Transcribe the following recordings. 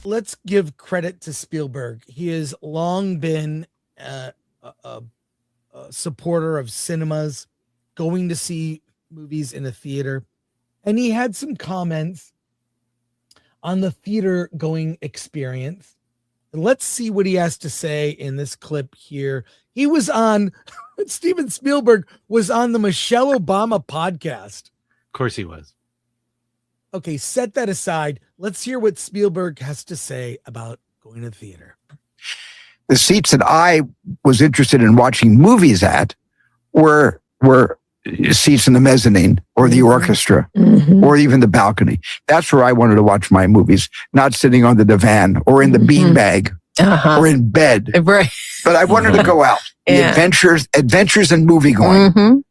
let's give credit to Spielberg. He has long been a supporter of cinemas, going to see movies in a theater. And he had some comments on the theater going experience. And let's see what he has to say in this clip here. He was on, Steven Spielberg was on the Michelle Obama podcast. Of course he was. Okay, set that aside. Let's hear what Spielberg has to say about going to the theater. The seats that I was interested in watching movies at were seats in the mezzanine or the orchestra or even the balcony. That's where I wanted to watch my movies, not sitting on the divan or in the beanbag or in bed. Right. But I wanted to go out. The adventures in movie going.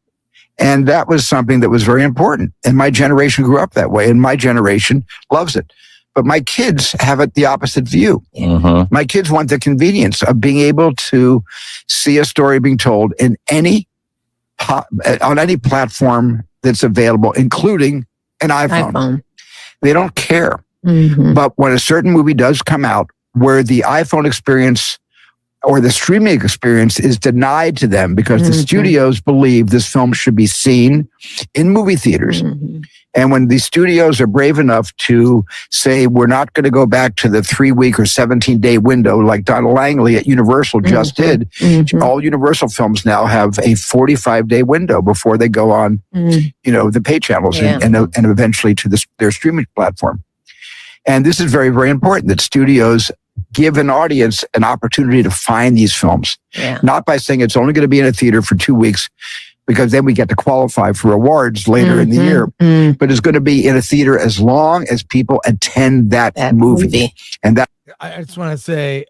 And that was something that was very important. And my generation grew up that way, and my generation loves it. But my kids have it the opposite view. My kids want the convenience of being able to see a story being told in on any platform that's available, including an iPhone. They don't care. But when a certain movie does come out where the iPhone experience or the streaming experience is denied to them because the studios believe this film should be seen in movie theaters. And when the studios are brave enough to say, we're not going to go back to the 3-week or 17-day window like Donald Langley at Universal just did, all Universal films now have a 45-day window before they go on, the pay channels and eventually to their streaming platform. And this is very, very important that studios give an audience an opportunity to find these films, not by saying it's only going to be in a theater for 2 weeks, because then we get to qualify for awards later in the year, but it's going to be in a theater as long as people attend that movie. And that I just want to say,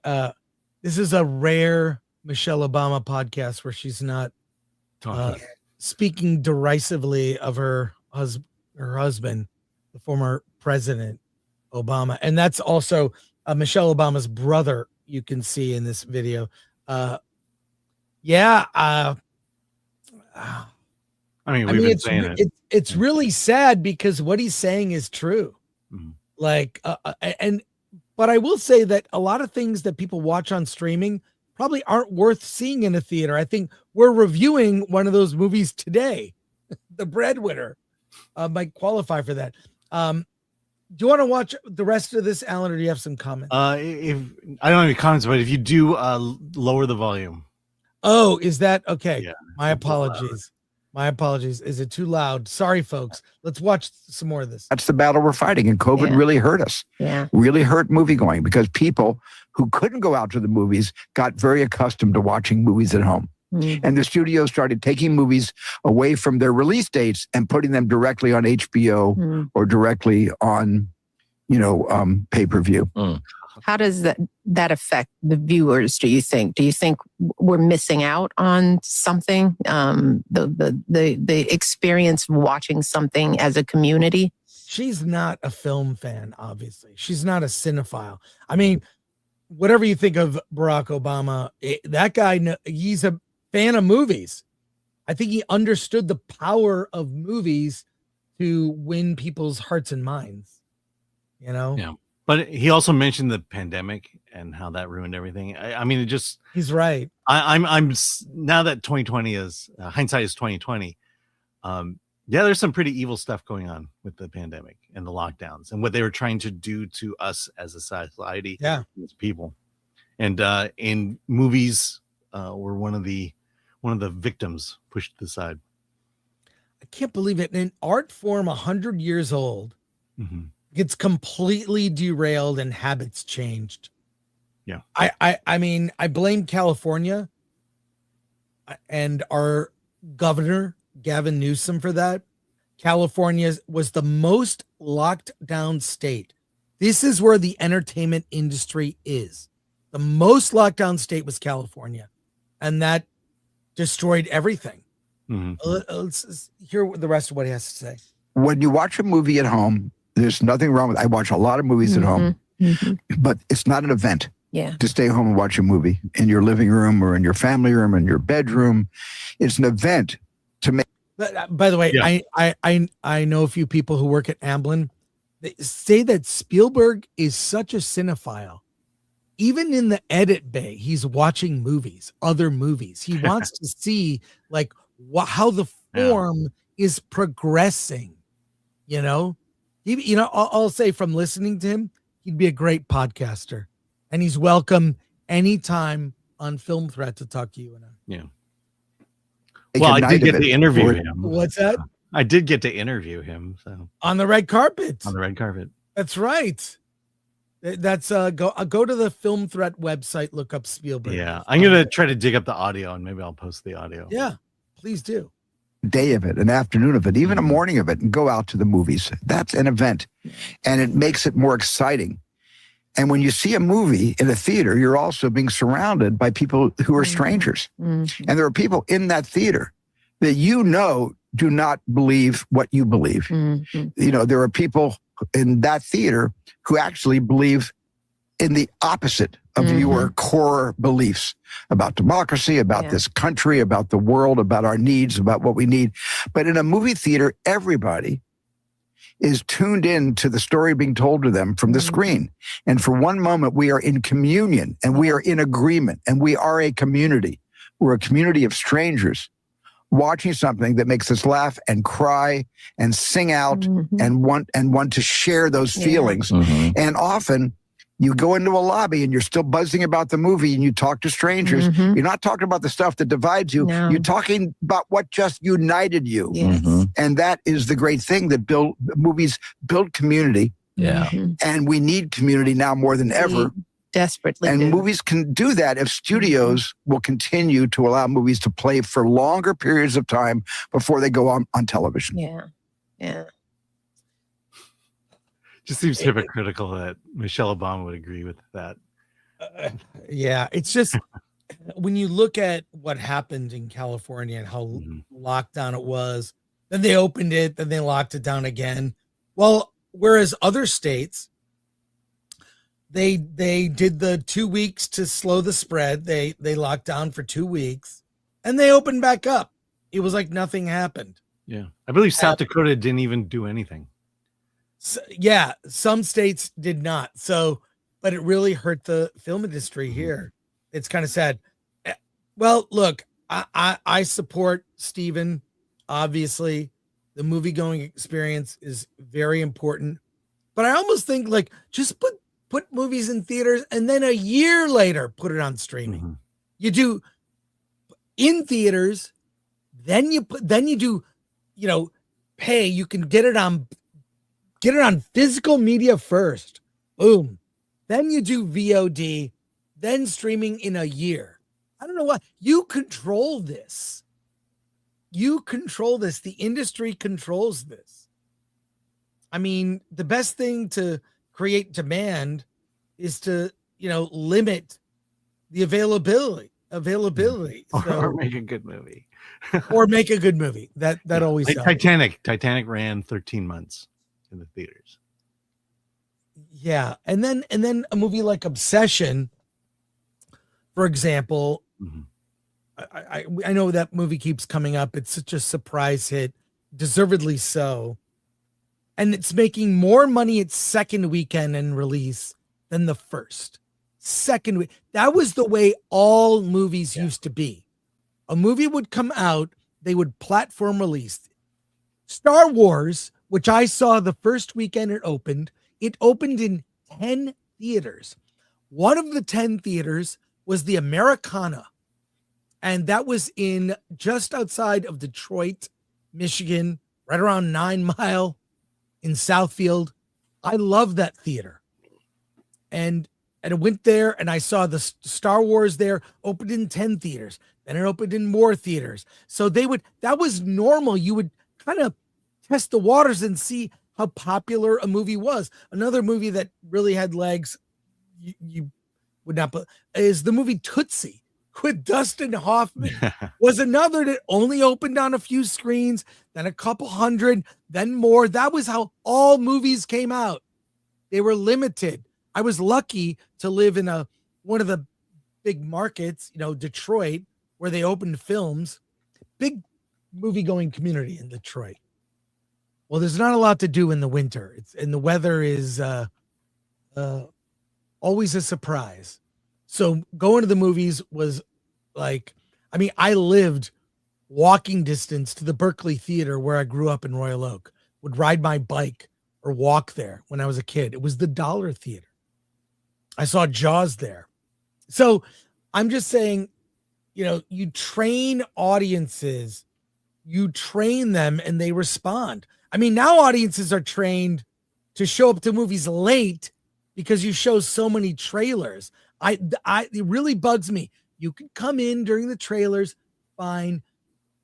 this is a rare Michelle Obama podcast where she's not speaking derisively of her husband, the former president Obama. And that's also Michelle Obama's brother, you can see in this video. It's really sad because what he's saying is true. But I will say that a lot of things that people watch on streaming probably aren't worth seeing in a theater. I think we're reviewing one of those movies today. The Breadwinner might qualify for that. Do you want to watch the rest of this, Alan, or do you have some comments? If I don't have any comments, but if you do, lower the volume. Oh, is that okay? Yeah, My apologies. My apologies. Is it too loud? Sorry, folks. Let's watch some more of this. That's the battle we're fighting, and COVID really hurt us. Really hurt movie going because people who couldn't go out to the movies got very accustomed to watching movies at home. And the studios started taking movies away from their release dates and putting them directly on HBO or directly on, pay-per-view. How does that affect the viewers, do you think? Do you think we're missing out on something? The experience of watching something as a community? She's not a film fan, obviously. She's not a cinephile. I mean, whatever you think of Barack Obama, that guy, he's a fan of movies. I think he understood the power of movies to win people's hearts and minds, Yeah. But he also mentioned the pandemic and how that ruined everything. He's right. I'm now that 2020 is hindsight is 2020. There's some pretty evil stuff going on with the pandemic and the lockdowns and what they were trying to do to us as a society, as people. And in movies, were one of the victims pushed to the side. I can't believe it. An art form 100 years old gets completely derailed and habits changed. Yeah. I mean, I blame California and our governor, Gavin Newsom, for that. California was the most locked down state. This is where the entertainment industry is. The most locked down state was California, and that destroyed everything. Let's hear the rest of what he has to say. When you watch a movie at home, there's nothing wrong with it. I watch a lot of movies at home, but it's not an event to stay home and watch a movie in your living room or in your family room, in your bedroom. It's an event to make. By the way, I know a few people who work at Amblin. They say that Spielberg is such a cinephile. Even in the edit bay, he's watching movies, other movies. He wants to see like how the form is progressing. You know, I'll say from listening to him, he'd be a great podcaster, and he's welcome anytime on Film Threat to talk to you. Yeah. Well, I did get to interview him. What's that? I did get to interview him. So on the red carpet. On the red carpet. That's right. That's go to the Film Threat website, look up Spielberg. Yeah, I'm gonna try to dig up the audio and maybe I'll post the audio. Yeah, please do. Day of it, an afternoon of it, even a morning of it, and go out to the movies. That's an event, and it makes it more exciting. And when you see a movie in a theater, you're also being surrounded by people who are strangers. And there are people in that theater that do not believe what you believe. There are people in that theater who actually believe in the opposite of your core beliefs about democracy, about this country, about the world, about our needs, about what we need. But in a movie theater, everybody is tuned in to the story being told to them from the screen. And for one moment, we are in communion and we are in agreement and we are a community. We're a community of strangers watching something that makes us laugh and cry and sing out and want to share those feelings. And often you go into a lobby and you're still buzzing about the movie and you talk to strangers. You're not talking about the stuff that divides you. No. You're talking about what just united you. Yes. And that is the great thing that movies build community. Yeah. And we need community now more than ever. Desperately. And movies can do that if studios will continue to allow movies to play for longer periods of time before they go on television. Yeah. Just seems hypocritical that Michelle Obama would agree with that. It's just when you look at what happened in California and how locked down it was, then they opened it, then they locked it down again. Well, whereas other states, they did the 2 weeks to slow the spread. They locked down for 2 weeks and they opened back up. It was like nothing happened. Yeah. I believe South Dakota didn't even do anything. So, some states did not. So, but it really hurt the film industry here. It's kind of sad. Well, look, I support Steven. Obviously, the movie going experience is very important. But I almost think like just put movies in theaters and then a year later put it on streaming. You do in theaters, then you do, pay. You can get it on physical media first. Boom. Then you do VOD, then streaming in a year. I don't know why. You control this. The industry controls this. I mean, the best thing to create demand is to, limit the availability. Or make a good movie. Or make a good movie. That always like helps. Titanic ran 13 months in the theaters. Yeah. And then a movie like Obsession, for example, I know that movie keeps coming up. It's such a surprise hit, deservedly so. And it's making more money its second weekend and release than the first. Second week. That was the way all movies used to be. A movie would come out, they would platform release. Star Wars, which I saw the first weekend it opened in 10 theaters. One of the 10 theaters was the Americana. And that was in just outside of Detroit, Michigan, right around 9 Mile in Southfield. I love that theater. And I went there and I saw the Star Wars there, opened in 10 theaters. Then it opened in more theaters. So that was normal. You would kind of test the waters and see how popular a movie was. Another movie that really had legs, you would not put, is the movie Tootsie with Dustin Hoffman. Was another that only opened on a few screens, then a couple hundred, then more. That was how all movies came out. They were limited. I was lucky to live in one of the big markets, Detroit, where they opened films. Big movie going community in Detroit. Well, there's not a lot to do in the winter. And the weather is always a surprise. So going to the movies was like, I mean, I lived walking distance to the Berkeley Theater where I grew up in Royal Oak, would ride my bike or walk there when I was a kid. It was the Dollar Theater. I saw Jaws there. So I'm just saying, you train audiences, you train them and they respond. I mean, now audiences are trained to show up to movies late because you show so many trailers. It really bugs me. You can come in during the trailers, fine.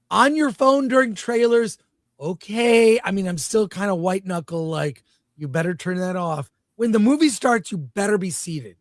On your phone during trailers, okay. I mean, I'm still kind of white knuckle, like, you better turn that off. When the movie starts, you better be seated.